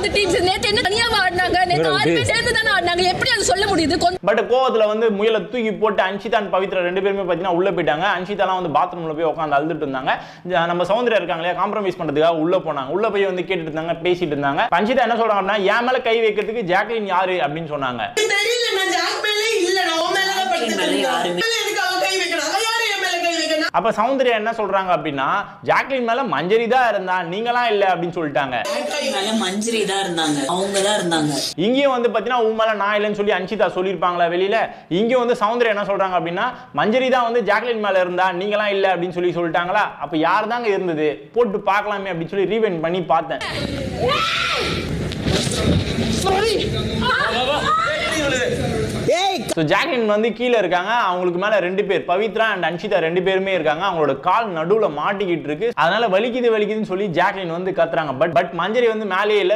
அந்த டீம்ஸ் நேத்து என்ன தனியா ஆடுனாங்க, நேத்து 6 பேர் சேர்ந்து தான ஆடுனாங்க, எப்படி அது சொல்ல முடியுது? பட் கோவத்துல வந்து முயலை தூக்கி போட்டு அன்ஷிதா அண்ட் பவித்ரா 2 பேருமே பாத்தீங்கன்னா உள்ள போயிட்டாங்க. அன்ஷிதாலாம் வந்து பாத்ரூம்ல போய் உட்காந்து அழுதுட்டு இருந்தாங்க. நம்ம சௌந்தர்யா இருக்காங்களே காம்ப்ரமைஸ் பண்றதுக்காக உள்ள போனாங்க. உள்ள போய் வந்து கேட்டுட்டு இருந்தாங்க, பேசிட்டு இருந்தாங்க. அன்ஷிதா என்ன சொல்றாங்க அப்படின்னா, என் மேல கை வைக்கிறதுக்கு ஜாக்லின் யாரு அப்படின்னு சொன்னாங்க. தெரியல, நான் ஜாக் மேலே இல்ல, நான் உன் மேல தான் படுத்துட்டேன். அப்ப சௌந்தர்யா என்ன சொல்றாங்க அப்படின்னா, ஜாக்லின் மேல மஞ்சரி தான் இருந்தா, நீங்கலாம் இல்ல அப்படின்னு சொல்லிட்டாங்க. மஞ்சரி தான் இருந்தாங்க, அவங்க தான் இருந்தாங்க. இங்கேயும் வந்து பாத்தீங்கன்னா உன் மேல நான் இல்லைன்னு சொல்லி அன்ஷிதா சொல்லியிருப்பாங்களா வெளியில. இங்கேயும் வந்து சௌந்தர்யா என்ன சொல்றாங்க அப்படின்னா, மஞ்சரி தான் வந்து ஜாக்லின் மேல இருந்தா, நீங்கலாம் இல்ல அப்படின்னு சொல்லி சொல்லிட்டாங்களா. அப்ப யார் தாங்க இருந்தது போட்டு பார்க்கலாமே அப்படின்னு சொல்லி ரீவைண்ட் பண்ணி பார்த்தேன். ஜாக்லின் வந்து கீழே இருக்காங்க, அவங்களுக்கு மேல 2 பேர் பவித்ரா அண்ட் அன்ஷிதா 2 பேருமே இருக்காங்க. அவங்களோட கால் நடுவுல மாட்டிக்கிட்டு இருக்கு. அதனால வலிக்குதுன்னு சொல்லி ஜாக்லின் வந்து கத்துறாங்க. பட் மஞ்சரி வந்து மேலேயே இல்ல,